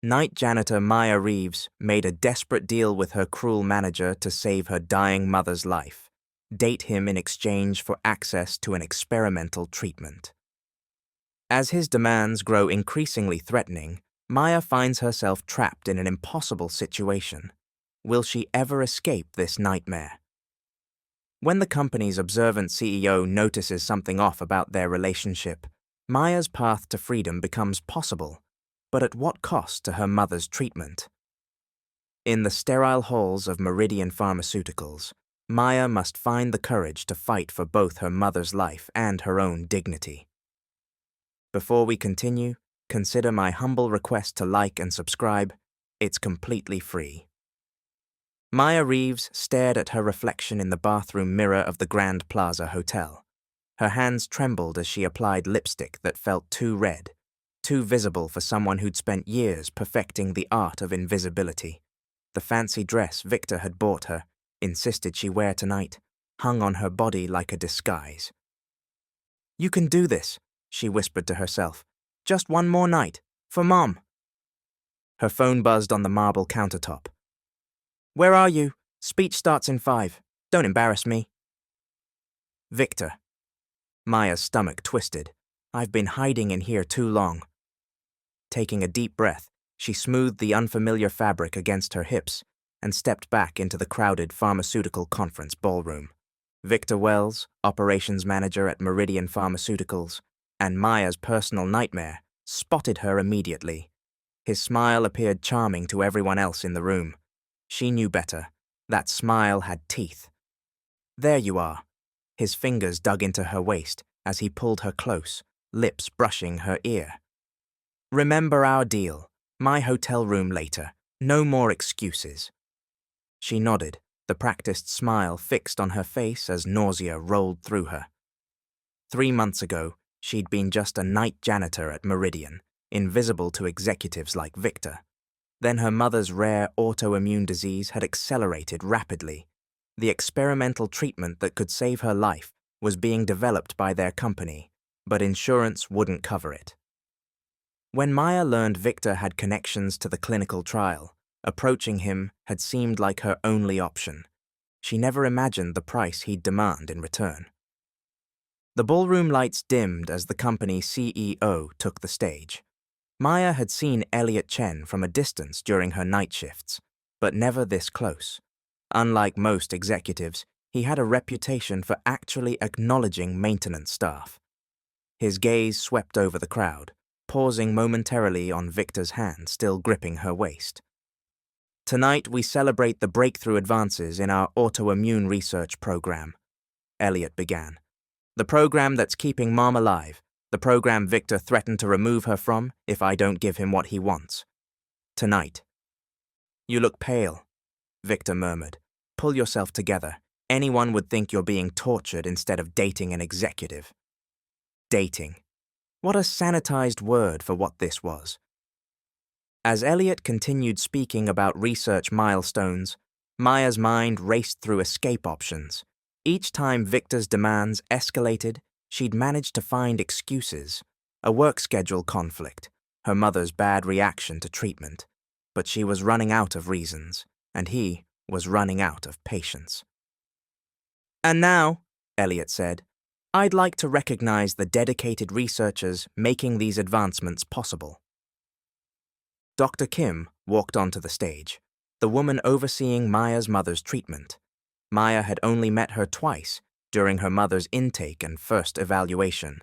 Night janitor Maya Reeves made a desperate deal with her cruel manager to save her dying mother's life, date him in exchange for access to an experimental treatment. As his demands grow increasingly threatening, Maya finds herself trapped in an impossible situation. Will she ever escape this nightmare? When the company's observant CEO notices something off about their relationship, Maya's path to freedom becomes possible, but at what cost to her mother's treatment? In the sterile halls of Meridian Pharmaceuticals, Maya must find the courage to fight for both her mother's life and her own dignity. Before we continue, consider my humble request to like and subscribe. It's completely free. Maya Reeves stared at her reflection in the bathroom mirror of the Grand Plaza Hotel. Her hands trembled as she applied lipstick that felt too red, too visible for someone who'd spent years perfecting the art of invisibility. The fancy dress Victor had bought her, insisted she wear tonight, hung on her body like a disguise. "You can do this," she whispered to herself. "Just one more night, for Mom." Her phone buzzed on the marble countertop. "Where are you? Speech starts in 5. Don't embarrass me." "Victor." Maya's stomach twisted. "I've been hiding in here too long." Taking a deep breath, she smoothed the unfamiliar fabric against her hips and stepped back into the crowded pharmaceutical conference ballroom. Victor Wells, operations manager at Meridian Pharmaceuticals, and Maya's personal nightmare, spotted her immediately. His smile appeared charming to everyone else in the room. She knew better. That smile had teeth. "There you are." His fingers dug into her waist as he pulled her close, lips brushing her ear. "Remember our deal. My hotel room later. No more excuses." She nodded, the practiced smile fixed on her face as nausea rolled through her. 3 months ago, she'd been just a night janitor at Meridian, invisible to executives like Victor. Then her mother's rare autoimmune disease had accelerated rapidly. The experimental treatment that could save her life was being developed by their company, but insurance wouldn't cover it. When Maya learned Victor had connections to the clinical trial, approaching him had seemed like her only option. She never imagined the price he'd demand in return. The ballroom lights dimmed as the company's CEO took the stage. Maya had seen Elliot Chen from a distance during her night shifts, but never this close. Unlike most executives, he had a reputation for actually acknowledging maintenance staff. His gaze swept over the crowd, pausing momentarily on Victor's hand still gripping her waist. "Tonight we celebrate the breakthrough advances in our autoimmune research program," Elliot began. "The program that's keeping Mom alive. The program Victor threatened to remove her from if I don't give him what he wants. Tonight." "You look pale," Victor murmured. "Pull yourself together. Anyone would think you're being tortured instead of dating an executive." Dating. What a sanitized word for what this was. As Elliot continued speaking about research milestones, Maya's mind raced through escape options. Each time Victor's demands escalated, she'd managed to find excuses. A work schedule conflict, her mother's bad reaction to treatment. But she was running out of reasons, and he was running out of patience. "And now," Elliot said, "I'd like to recognize the dedicated researchers making these advancements possible." Dr. Kim walked onto the stage, the woman overseeing Maya's mother's treatment. Maya had only met her twice, during her mother's intake and first evaluation.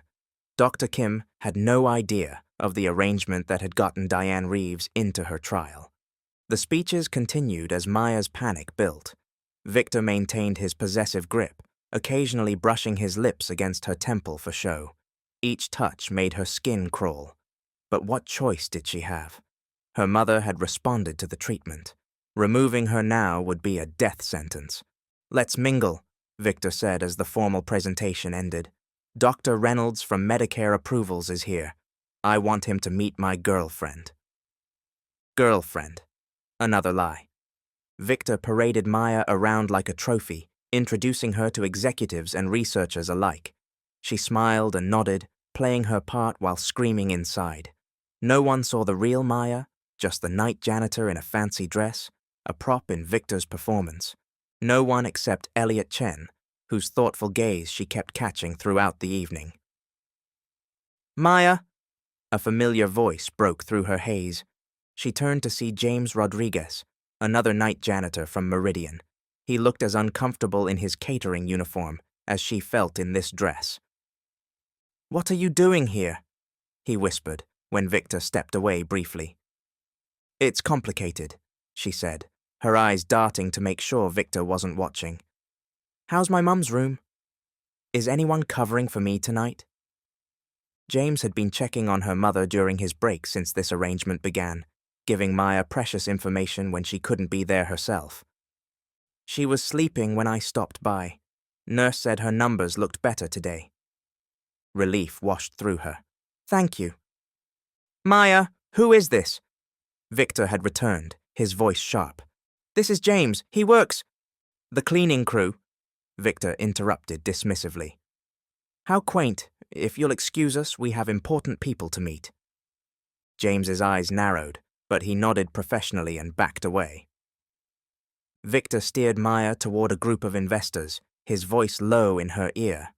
Dr. Kim had no idea of the arrangement that had gotten Diane Reeves into her trial. The speeches continued as Maya's panic built. Victor maintained his possessive grip, occasionally brushing his lips against her temple for show. Each touch made her skin crawl. But what choice did she have? Her mother had responded to the treatment. Removing her now would be a death sentence. "Let's mingle," Victor said as the formal presentation ended. "Dr. Reynolds from Medicare Approvals is here. I want him to meet my girlfriend." Girlfriend. Another lie. Victor paraded Maya around like a trophy, introducing her to executives and researchers alike. She smiled and nodded, playing her part while screaming inside. No one saw the real Maya, Just the night janitor in a fancy dress, a prop in Victor's performance. No one except Elliot Chen, whose thoughtful gaze she kept catching throughout the evening. "Maya!" A familiar voice broke through her haze. She turned to see James Rodriguez, another night janitor from Meridian. He looked as uncomfortable in his catering uniform as she felt in this dress. "What are you doing here?" he whispered when Victor stepped away briefly. "It's complicated," she said, her eyes darting to make sure Victor wasn't watching. "How's my mum's room? Is anyone covering for me tonight?" James had been checking on her mother during his break since this arrangement began, giving Maya precious information when she couldn't be there herself. "She was sleeping when I stopped by. Nurse said her numbers looked better today." Relief washed through her. "Thank you." "Maya, who is this?" Victor had returned, his voice sharp. "This is James. He works—" "The cleaning crew," Victor interrupted dismissively. "How quaint. If you'll excuse us, we have important people to meet." James's eyes narrowed, but he nodded professionally and backed away. Victor steered Maya toward a group of investors, his voice low in her ear.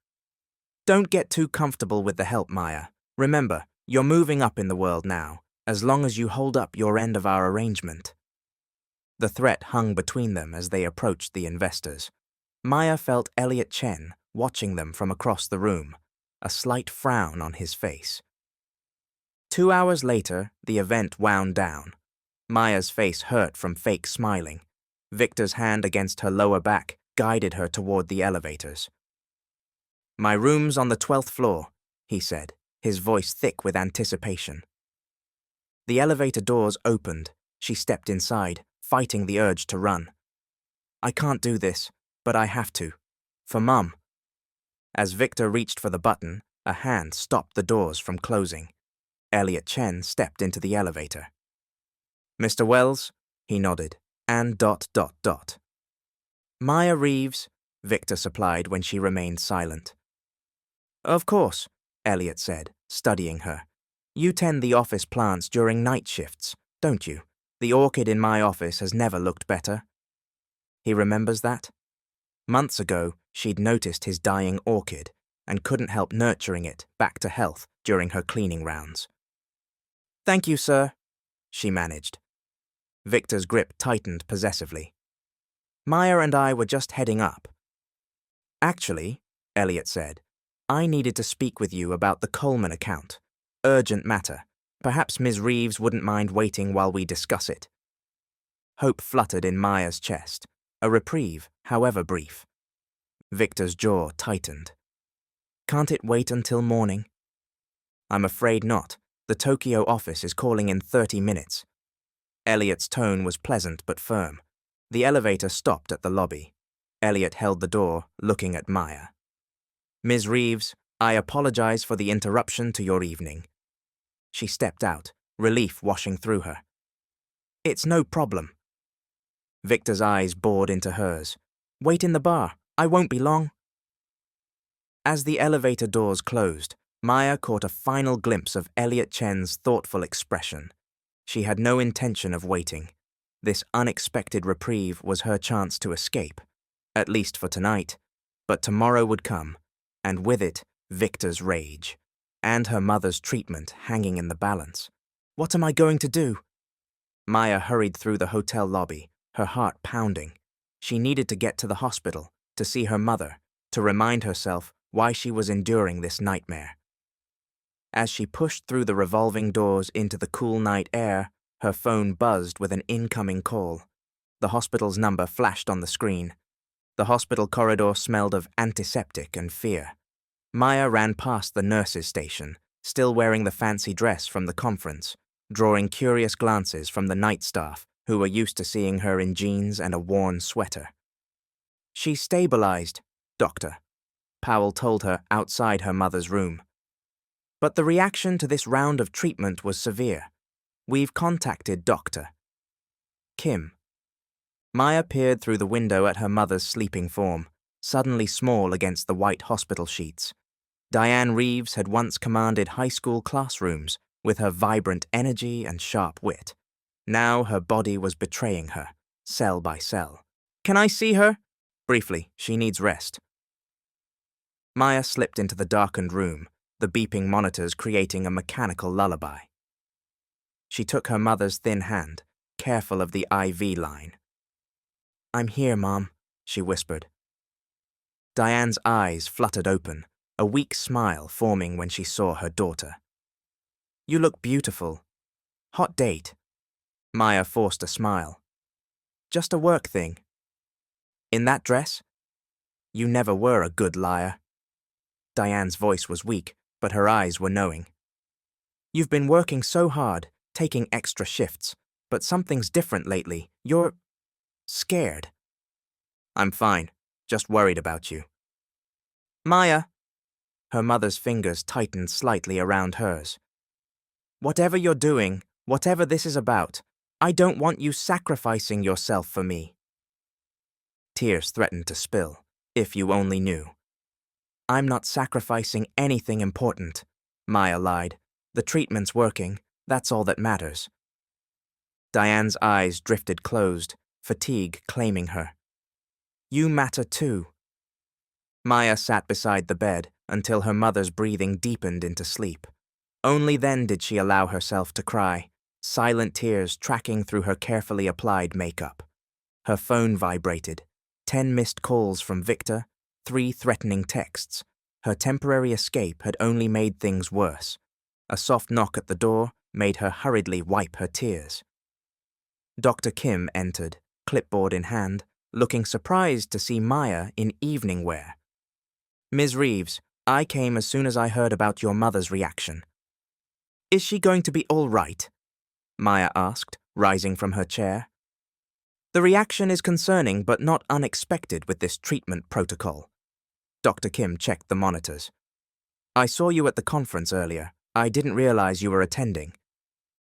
"Don't get too comfortable with the help, Maya. Remember, you're moving up in the world now, as long as you hold up your end of our arrangement." The threat hung between them as they approached the investors. Maya felt Elliot Chen watching them from across the room, a slight frown on his face. 2 hours later, the event wound down. Maya's face hurt from fake smiling. Victor's hand against her lower back guided her toward the elevators. "My room's on the 12th floor," he said, his voice thick with anticipation. The elevator doors opened. She stepped inside, fighting the urge to run. "I can't do this, but I have to. For Mum." As Victor reached for the button, a hand stopped the doors from closing. Elliot Chen stepped into the elevator. "Mr. Wells?" he nodded, and ... "Maya Reeves," Victor supplied when she remained silent. "Of course," Elliot said, studying her. "You tend the office plants during night shifts, don't you? The orchid in my office has never looked better." He remembers that. Months ago, she'd noticed his dying orchid and couldn't help nurturing it back to health during her cleaning rounds. "Thank you, sir," she managed. Victor's grip tightened possessively. "Maya and I were just heading up." "Actually," Elliot said, "I needed to speak with you about the Coleman account. Urgent matter. Perhaps Ms. Reeves wouldn't mind waiting while we discuss it." Hope fluttered in Maya's chest, a reprieve, however brief. Victor's jaw tightened. "Can't it wait until morning?" "I'm afraid not. The Tokyo office is calling in 30 minutes. Elliot's tone was pleasant but firm. The elevator stopped at the lobby. Elliot held the door, looking at Maya. "Ms. Reeves, I apologize for the interruption to your evening." She stepped out, relief washing through her. "It's no problem." Victor's eyes bored into hers. "Wait in the bar. I won't be long." As the elevator doors closed, Maya caught a final glimpse of Elliot Chen's thoughtful expression. She had no intention of waiting. This unexpected reprieve was her chance to escape, at least for tonight. But tomorrow would come, and with it, Victor's rage, and her mother's treatment hanging in the balance. What am I going to do? Maya hurried through the hotel lobby, her heart pounding. She needed to get to the hospital, to see her mother, to remind herself why she was enduring this nightmare. As she pushed through the revolving doors into the cool night air, her phone buzzed with an incoming call. The hospital's number flashed on the screen. The hospital corridor smelled of antiseptic and fear. Maya ran past the nurse's station, still wearing the fancy dress from the conference, drawing curious glances from the night staff who were used to seeing her in jeans and a worn sweater. "She's stabilized, Doctor," Powell told her outside her mother's room. "But the reaction to this round of treatment was severe. We've contacted Dr. Kim." Maya peered through the window at her mother's sleeping form, suddenly small against the white hospital sheets. Diane Reeves had once commanded high school classrooms with her vibrant energy and sharp wit. Now her body was betraying her, cell by cell. "Can I see her?" "Briefly, she needs rest." Maya slipped into the darkened room, the beeping monitors creating a mechanical lullaby. She took her mother's thin hand, careful of the IV line. "I'm here, Mom," she whispered. Diane's eyes fluttered open, a weak smile forming when she saw her daughter. "You look beautiful. Hot date?" Maya forced a smile. "Just a work thing." "In that dress?" "You never were a good liar." Diane's voice was weak, but her eyes were knowing. "You've been working so hard, taking extra shifts, but something's different lately. You're scared." "I'm fine, just worried about you." "Maya." Her mother's fingers tightened slightly around hers. "Whatever you're doing, whatever this is about, I don't want you sacrificing yourself for me." Tears threatened to spill, if you only knew. "I'm not sacrificing anything important," Maya lied. "The treatment's working, that's all that matters." Diane's eyes drifted closed, fatigue claiming her. "You matter too." Maya sat beside the bed until her mother's breathing deepened into sleep. Only then did she allow herself to cry, silent tears tracking through her carefully applied makeup. Her phone vibrated, 10 missed calls from Victor, 3 threatening texts. Her temporary escape had only made things worse. A soft knock at the door made her hurriedly wipe her tears. Dr. Kim entered, clipboard in hand, looking surprised to see Maya in evening wear. "Ms. Reeves, I came as soon as I heard about your mother's reaction." "Is she going to be all right?" Maya asked, rising from her chair. "The reaction is concerning but not unexpected with this treatment protocol." Dr. Kim checked the monitors. "I saw you at the conference earlier. I didn't realize you were attending."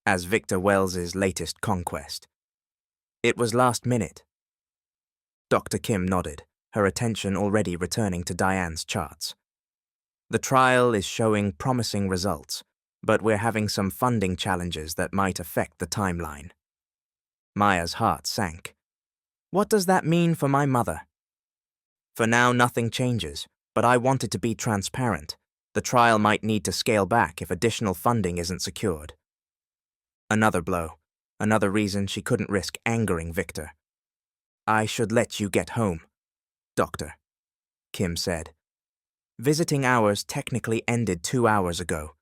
As Victor Wells's latest conquest. "It was last minute." Dr. Kim nodded, her attention already returning to Diane's charts. "The trial is showing promising results, but we're having some funding challenges that might affect the timeline." Maya's heart sank. "What does that mean for my mother?" "For now, nothing changes, but I wanted to be transparent. The trial might need to scale back if additional funding isn't secured." Another blow, another reason she couldn't risk angering Victor. "I should let you get home, Doctor," Kim said. "Visiting hours technically ended 2 hours ago,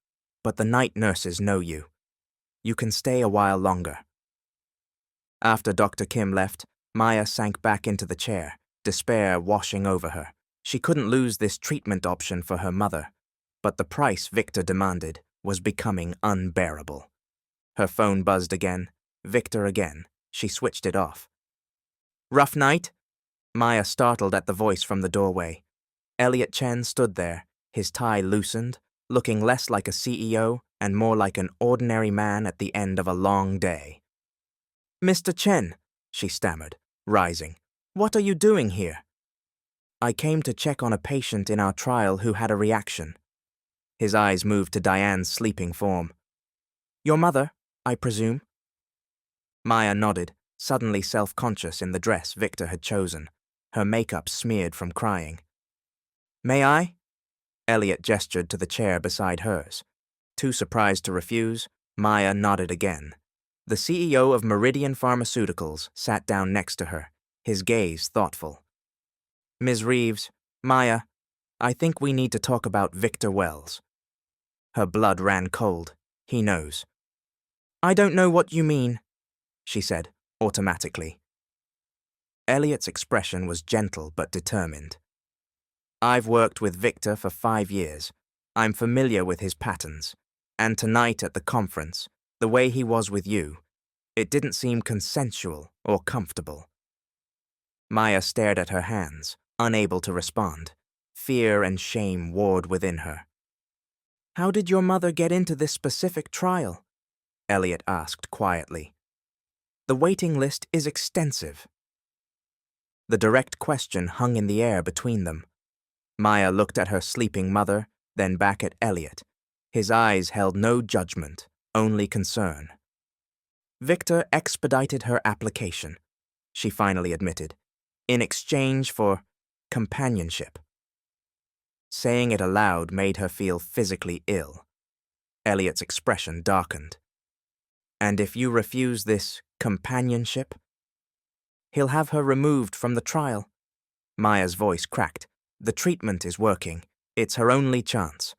but the night nurses know you. You can stay a while longer." After Dr. Kim left, Maya sank back into the chair, despair washing over her. She couldn't lose this treatment option for her mother, but the price Victor demanded was becoming unbearable. Her phone buzzed again, Victor again. She switched it off. "Rough night?" Maya startled at the voice from the doorway. Elliot Chen stood there, his tie loosened, looking less like a CEO and more like an ordinary man at the end of a long day. "Mr. Chen," she stammered, rising. "What are you doing here?" "I came to check on a patient in our trial who had a reaction." His eyes moved to Diane's sleeping form. "Your mother, I presume?" Maya nodded, suddenly self-conscious in the dress Victor had chosen, her makeup smeared from crying. "May I?" Elliot gestured to the chair beside hers. Too surprised to refuse, Maya nodded again. The CEO of Meridian Pharmaceuticals sat down next to her, his gaze thoughtful. "Ms. Reeves, Maya, I think we need to talk about Victor Wells." Her blood ran cold. He knows. "I don't know what you mean," she said, automatically. Elliot's expression was gentle but determined. "I've worked with Victor for 5 years. I'm familiar with his patterns. And tonight at the conference, the way he was with you, it didn't seem consensual or comfortable." Maya stared at her hands, unable to respond. Fear and shame warred within her. "How did your mother get into this specific trial?" Elliot asked quietly. "The waiting list is extensive." The direct question hung in the air between them. Maya looked at her sleeping mother, then back at Elliot. His eyes held no judgment, only concern. Victor expedited her application, she finally admitted, in exchange for companionship. Saying it aloud made her feel physically ill. Elliot's expression darkened. And if you refuse this companionship? He'll have her removed from the trial. Maya's voice cracked. The treatment is working. It's her only chance.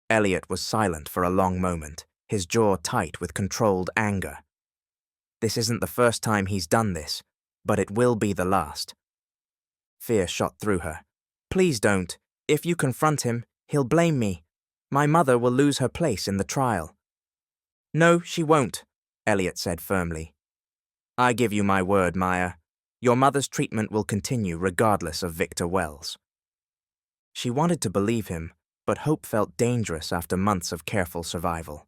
Elliot was silent for a long moment, his jaw tight with controlled anger. This isn't the first time he's done this, but it will be the last. Fear shot through her. Please don't. If you confront him, he'll blame me. My mother will lose her place in the trial. No, she won't, Elliot said firmly. I give you my word, Maya. Your mother's treatment will continue regardless of Victor Wells. She wanted to believe him, but hope felt dangerous after months of careful survival.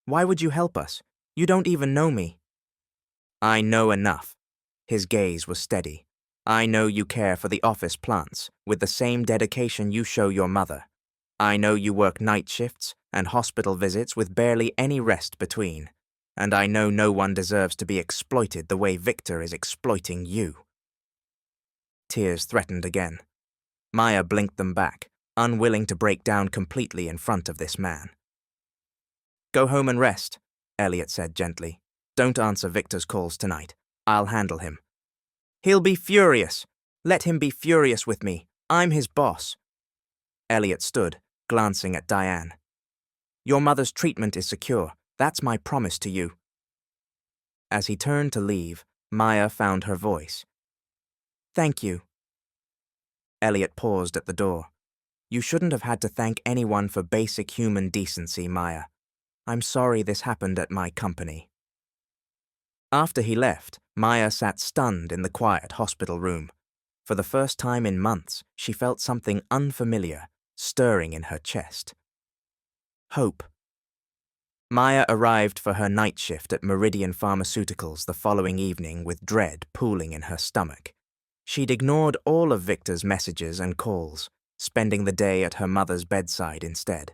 Why would you help us? You don't even know me. I know enough. His gaze was steady. I know you care for the office plants with the same dedication you show your mother. I know you work night shifts and hospital visits with barely any rest between. And I know no one deserves to be exploited the way Victor is exploiting you. Tears threatened again. Maya blinked them back, unwilling to break down completely in front of this man. Go home and rest, Elliot said gently. Don't answer Victor's calls tonight. I'll handle him. He'll be furious. Let him be furious with me. I'm his boss. Elliot stood, glancing at Diane. Your mother's treatment is secure. That's my promise to you. As he turned to leave, Maya found her voice. Thank you. Elliot paused at the door. You shouldn't have had to thank anyone for basic human decency, Maya. I'm sorry this happened at my company. After he left, Maya sat stunned in the quiet hospital room. For the first time in months, she felt something unfamiliar stirring in her chest. Hope. Maya arrived for her night shift at Meridian Pharmaceuticals the following evening with dread pooling in her stomach. She'd ignored all of Victor's messages and calls, spending the day at her mother's bedside instead.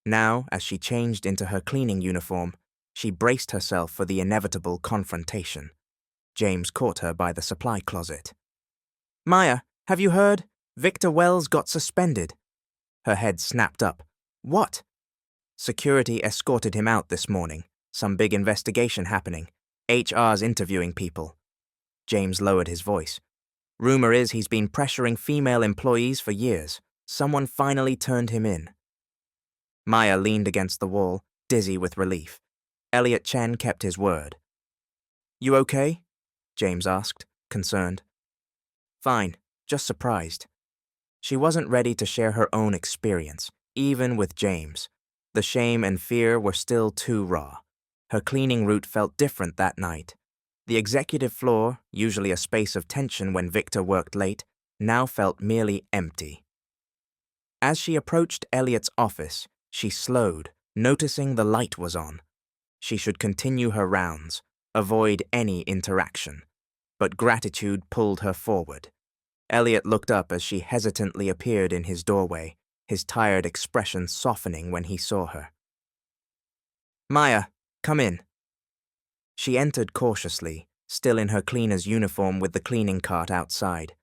Now, as she changed into her cleaning uniform, she braced herself for the inevitable confrontation. James caught her by the supply closet. Maya, have you heard? Victor Wells got suspended. Her head snapped up. What? Security escorted him out this morning. Some big investigation happening. HR's interviewing people. James lowered his voice. Rumor is he's been pressuring female employees for years. Someone finally turned him in. Maya leaned against the wall, dizzy with relief. Elliot Chen kept his word. You okay? James asked, concerned. Fine, just surprised. She wasn't ready to share her own experience, even with James. The shame and fear were still too raw. Her cleaning route felt different that night. The executive floor, usually a space of tension when Victor worked late, now felt merely empty. As she approached Elliot's office, she slowed, noticing the light was on. She should continue her rounds, avoid any interaction. But gratitude pulled her forward. Elliot looked up as she hesitantly appeared in his doorway, his tired expression softening when he saw her. Maya, come in. She entered cautiously, still in her cleaner's uniform with the cleaning cart outside.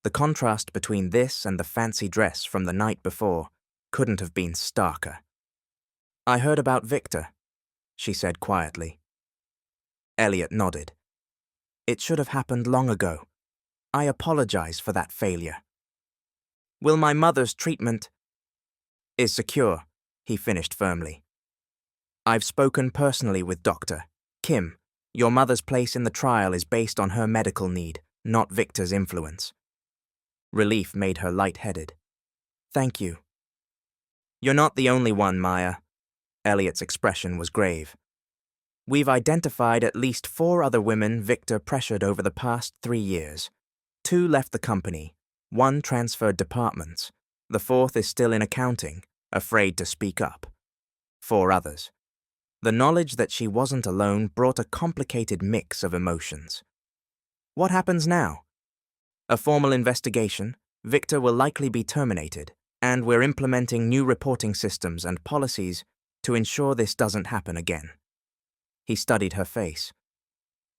The contrast between this and the fancy dress from the night before couldn't have been starker. I heard about Victor, she said quietly. Elliot nodded. It should have happened long ago. I apologize for that failure. Will my mother's treatment is secure, he finished firmly. I've spoken personally with Dr. Kim. Your mother's place in the trial is based on her medical need, not Victor's influence. Relief made her lightheaded. Thank you. You're not the only one, Maya. Elliot's expression was grave. We've identified at least 4 other women Victor pressured over the past 3 years. 2 left the company, 1 transferred departments. The 4th is still in accounting, afraid to speak up. 4 others. The knowledge that she wasn't alone brought a complicated mix of emotions. What happens now? A formal investigation, Victor will likely be terminated, and we're implementing new reporting systems and policies to ensure this doesn't happen again. He studied her face.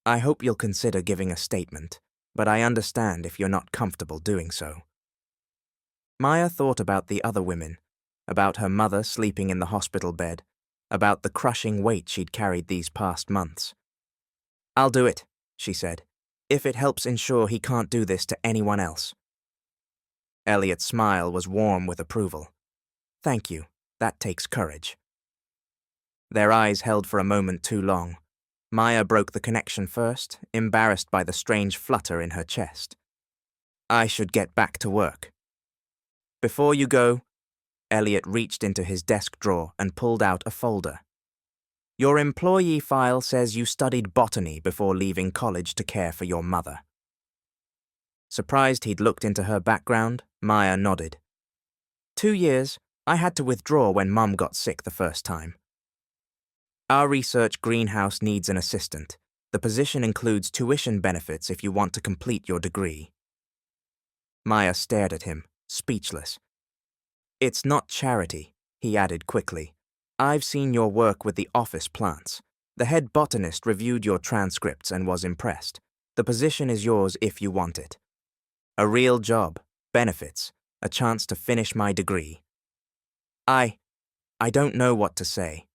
I hope you'll consider giving a statement, but I understand if you're not comfortable doing so. Maya thought about the other women, about her mother sleeping in the hospital bed, about the crushing weight she'd carried these past months. I'll do it, she said, if it helps ensure he can't do this to anyone else. Elliot's smile was warm with approval. Thank you, that takes courage. Their eyes held for a moment too long. Maya broke the connection first, embarrassed by the strange flutter in her chest. I should get back to work. Before you go, Elliot reached into his desk drawer and pulled out a folder. Your employee file says you studied botany before leaving college to care for your mother. Surprised he'd looked into her background, Maya nodded. 2 years. I had to withdraw when Mum got sick the first time. Our research greenhouse needs an assistant. The position includes tuition benefits if you want to complete your degree. Maya stared at him, speechless. It's not charity, he added quickly. I've seen your work with the office plants. The head botanist reviewed your transcripts and was impressed. The position is yours if you want it. A real job, benefits, a chance to finish my degree. I don't know what to say.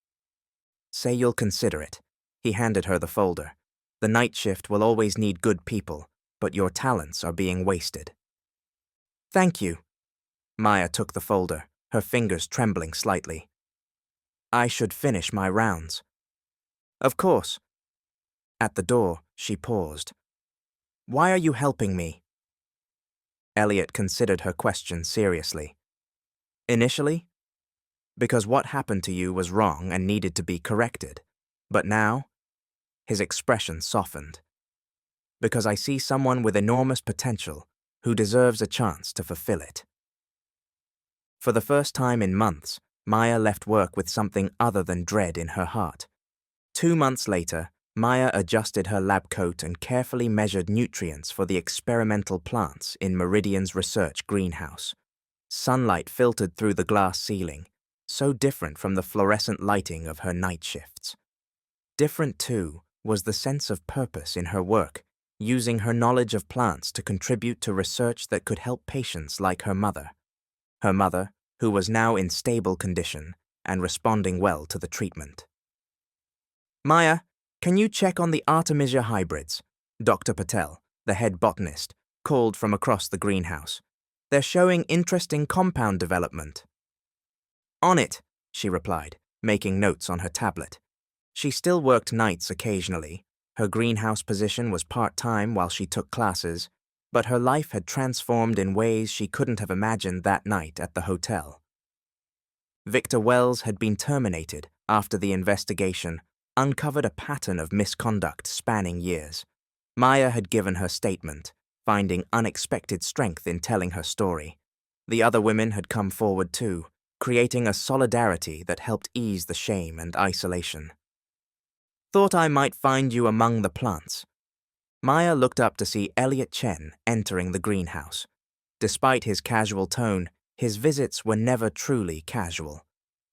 Say you'll consider it. He handed her the folder. The night shift will always need good people, but your talents are being wasted. Thank you. Maya took the folder, her fingers trembling slightly. I should finish my rounds. Of course. At the door, she paused. Why are you helping me? Elliot considered her question seriously. Initially, because what happened to you was wrong and needed to be corrected. But now, his expression softened. Because I see someone with enormous potential who deserves a chance to fulfill it. For the first time in months, Maya left work with something other than dread in her heart. 2 months later, Maya adjusted her lab coat and carefully measured nutrients for the experimental plants in Meridian's research greenhouse. Sunlight filtered through the glass ceiling, so different from the fluorescent lighting of her night shifts. Different, too, was the sense of purpose in her work, using her knowledge of plants to contribute to research that could help patients like her mother. Her mother, who was now in stable condition and responding well to the treatment. Maya, can you check on the Artemisia hybrids? Dr. Patel, the head botanist, called from across the greenhouse. They're showing interesting compound development. On it, she replied, making notes on her tablet. She still worked nights occasionally. Her greenhouse position was part-time while she took classes, but her life had transformed in ways she couldn't have imagined that night at the hotel. Victor Wells had been terminated after the investigation uncovered a pattern of misconduct spanning years. Maya had given her statement, finding unexpected strength in telling her story. The other women had come forward too, creating a solidarity that helped ease the shame and isolation. Thought I might find you among the plants. Maya looked up to see Elliot Chen entering the greenhouse. Despite his casual tone, his visits were never truly casual.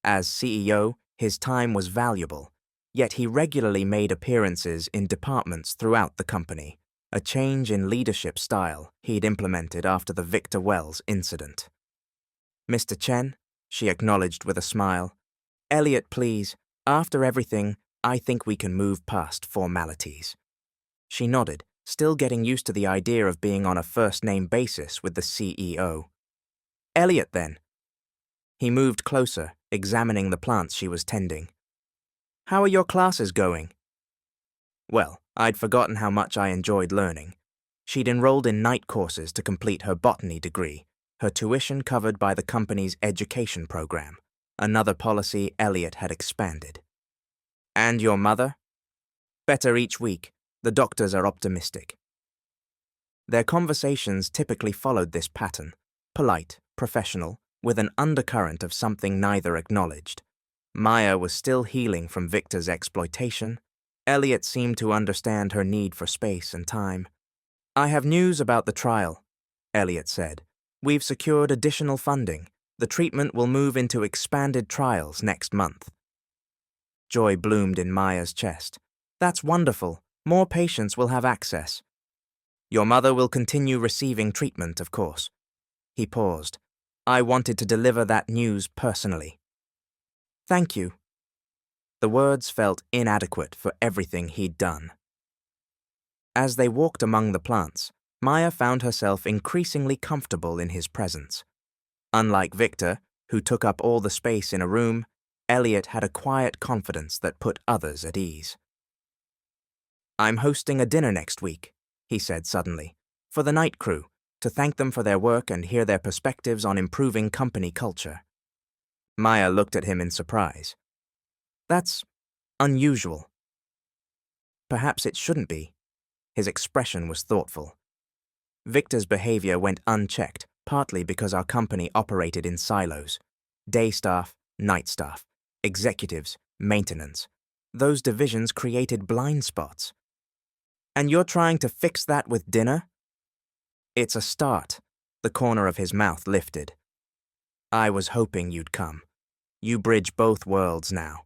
As CEO, his time was valuable, yet he regularly made appearances in departments throughout the company, a change in leadership style he'd implemented after the Victor Wells incident. Mr. Chen, she acknowledged with a smile. Elliot, please, after everything, I think we can move past formalities. She nodded, still getting used to the idea of being on a first-name basis with the CEO. Elliot, then. He moved closer, examining the plants she was tending. How are your classes going? Well, I'd forgotten how much I enjoyed learning. She'd enrolled in night courses to complete her botany degree, her tuition covered by the company's education program, another policy Elliot had expanded. And your mother? Better each week. The doctors are optimistic. Their conversations typically followed this pattern, polite, professional, with an undercurrent of something neither acknowledged. Maya was still healing from Victor's exploitation. Elliot seemed to understand her need for space and time. I have news about the trial, Elliot said. We've secured additional funding. The treatment will move into expanded trials next month. Joy bloomed in Maya's chest. That's wonderful. More patients will have access. Your mother will continue receiving treatment, of course. He paused. I wanted to deliver that news personally. Thank you. The words felt inadequate for everything he'd done. As they walked among the plants, Maya found herself increasingly comfortable in his presence. Unlike Victor, who took up all the space in a room, Elliot had a quiet confidence that put others at ease. I'm hosting a dinner next week, he said suddenly, for the night crew, to thank them for their work and hear their perspectives on improving company culture. Maya looked at him in surprise. That's unusual. Perhaps it shouldn't be. His expression was thoughtful. Victor's behavior went unchecked, partly because our company operated in silos. Day staff, night staff, executives, maintenance. Those divisions created blind spots. And you're trying to fix that with dinner? It's a start. The corner of his mouth lifted. I was hoping you'd come. You bridge both worlds now.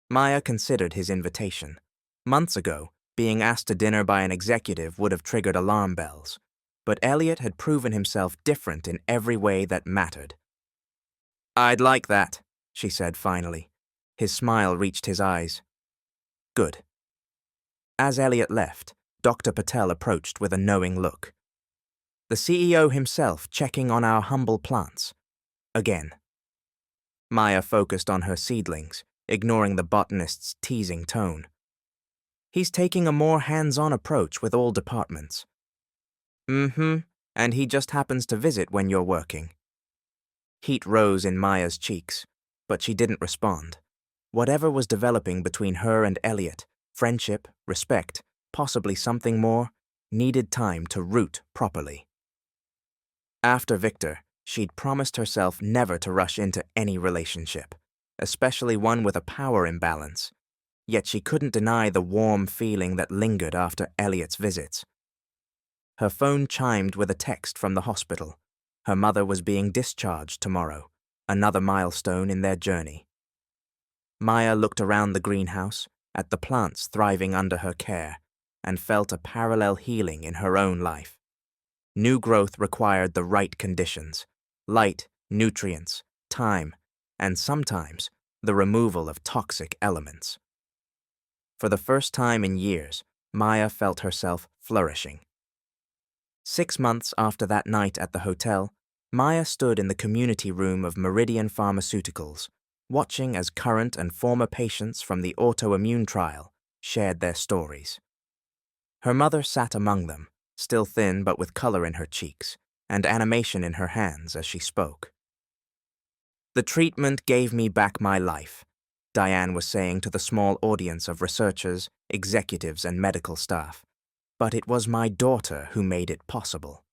Maya considered his invitation. Months ago, being asked to dinner by an executive would have triggered alarm bells, but Elliot had proven himself different in every way that mattered. I'd like that, she said finally. His smile reached his eyes. Good. As Elliot left, Dr. Patel approached with a knowing look. The CEO himself checking on our humble plants. Again. Maya focused on her seedlings, ignoring the botanist's teasing tone. He's taking a more hands-on approach with all departments. And he just happens to visit when you're working. Heat rose in Maya's cheeks, but she didn't respond. Whatever was developing between her and Elliot, friendship, respect, possibly something more, needed time to root properly. After Victor, she'd promised herself never to rush into any relationship, especially one with a power imbalance. Yet she couldn't deny the warm feeling that lingered after Elliot's visits. Her phone chimed with a text from the hospital. Her mother was being discharged tomorrow, another milestone in their journey. Maya looked around the greenhouse, at the plants thriving under her care, and felt a parallel healing in her own life. New growth required the right conditions: light, nutrients, time, and sometimes the removal of toxic elements. For the first time in years, Maya felt herself flourishing. 6 months after that night at the hotel, Maya stood in the community room of Meridian Pharmaceuticals, watching as current and former patients from the autoimmune trial shared their stories. Her mother sat among them, still thin but with color in her cheeks, and animation in her hands as she spoke. The treatment gave me back my life, Diane was saying to the small audience of researchers, executives, and medical staff. But it was my daughter who made it possible.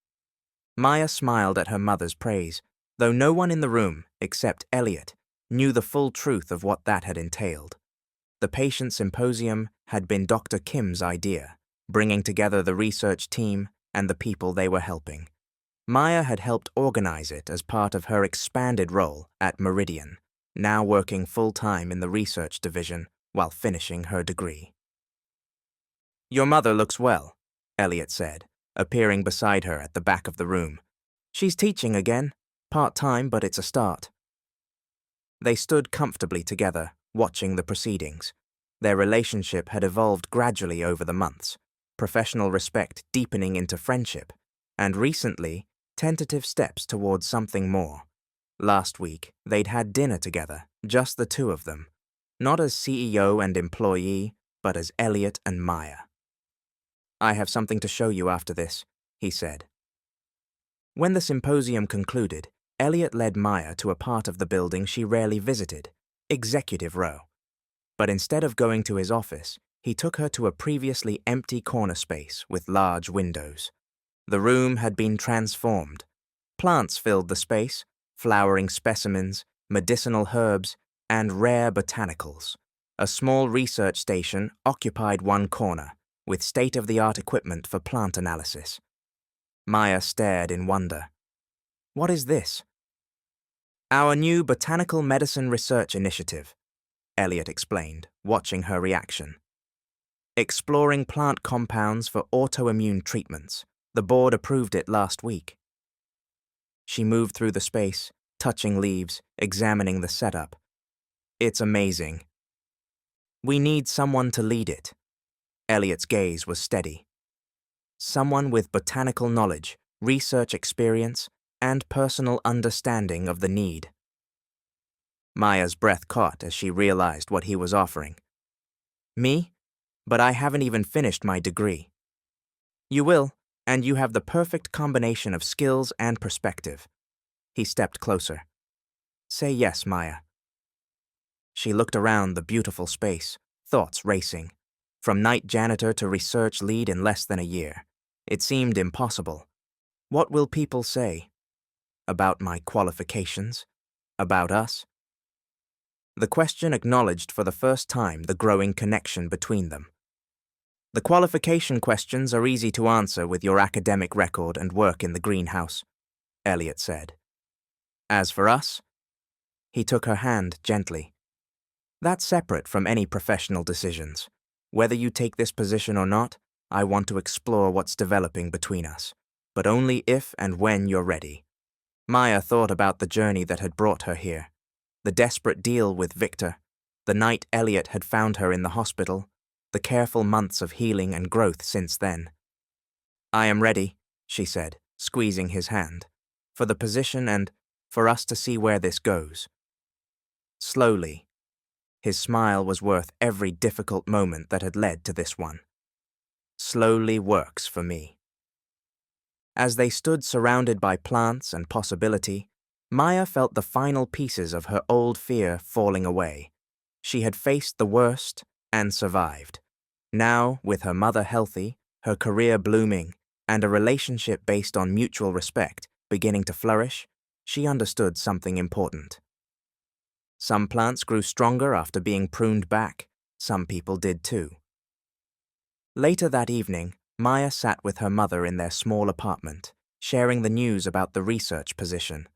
Maya smiled at her mother's praise, though no one in the room, except Elliot, knew the full truth of what that had entailed. The patient symposium had been Dr. Kim's idea, bringing together the research team and the people they were helping. Maya had helped organize it as part of her expanded role at Meridian, now working full-time in the research division while finishing her degree. Your mother looks well, Elliot said, appearing beside her at the back of the room. She's teaching again, part-time, but it's a start. They stood comfortably together, watching the proceedings. Their relationship had evolved gradually over the months, professional respect deepening into friendship, and recently, tentative steps towards something more. Last week, they'd had dinner together, just the two of them, not as CEO and employee, but as Elliot and Maya. I have something to show you after this, he said. When the symposium concluded, Elliot led Maya to a part of the building she rarely visited, Executive Row. But instead of going to his office, he took her to a previously empty corner space with large windows. The room had been transformed. Plants filled the space, flowering specimens, medicinal herbs, and rare botanicals. A small research station occupied one corner, with state-of-the-art equipment for plant analysis. Maya stared in wonder. What is this? Our new Botanical Medicine Research Initiative, Elliot explained, watching her reaction. Exploring plant compounds for autoimmune treatments. The board approved it last week. She moved through the space, touching leaves, examining the setup. It's amazing. We need someone to lead it. Elliot's gaze was steady. Someone with botanical knowledge, research experience, and personal understanding of the need. Maya's breath caught as she realized what he was offering. Me? But I haven't even finished my degree. You will, and you have the perfect combination of skills and perspective. He stepped closer. Say yes, Maya. She looked around the beautiful space, thoughts racing. From night janitor to research lead in less than a year. It seemed impossible. What will people say? About my qualifications? About us? The question acknowledged for the first time the growing connection between them. The qualification questions are easy to answer with your academic record and work in the greenhouse, Elliot said. As for us, he took her hand gently. That's separate from any professional decisions. Whether you take this position or not, I want to explore what's developing between us, but only if and when you're ready. Maya thought about the journey that had brought her here, the desperate deal with Victor, the night Elliot had found her in the hospital, the careful months of healing and growth since then. I am ready, she said, squeezing his hand, for the position and for us to see where this goes. Slowly, his smile was worth every difficult moment that had led to this one. Slowly works for me. As they stood surrounded by plants and possibility, Maya felt the final pieces of her old fear falling away. She had faced the worst and survived. Now, with her mother healthy, her career blooming, and a relationship based on mutual respect beginning to flourish, she understood something important. Some plants grew stronger after being pruned back. Some people did too. Later that evening, Maya sat with her mother in their small apartment, sharing the news about the research position.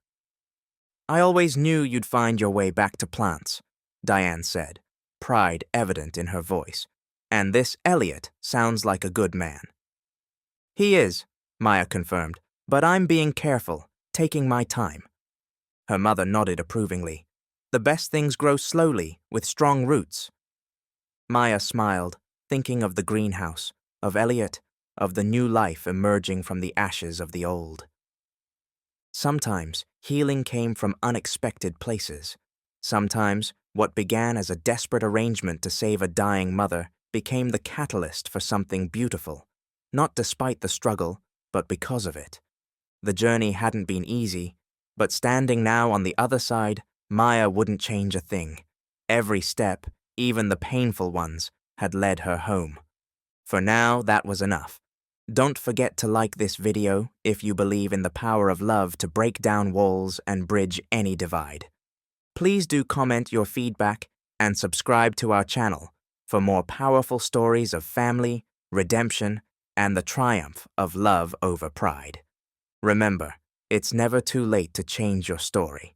I always knew you'd find your way back to plants, Diane said, pride evident in her voice. And this Elliot sounds like a good man. He is, Maya confirmed, but I'm being careful, taking my time. Her mother nodded approvingly. The best things grow slowly, with strong roots. Maya smiled, thinking of the greenhouse, of Elliot, of the new life emerging from the ashes of the old. Sometimes healing came from unexpected places. Sometimes what began as a desperate arrangement to save a dying mother became the catalyst for something beautiful, not despite the struggle, but because of it. The journey hadn't been easy, but standing now on the other side, Maya wouldn't change a thing. Every step, even the painful ones, had led her home. For now, that was enough. Don't forget to like this video if you believe in the power of love to break down walls and bridge any divide. Please do comment your feedback and subscribe to our channel for more powerful stories of family, redemption, and the triumph of love over pride. Remember, it's never too late to change your story.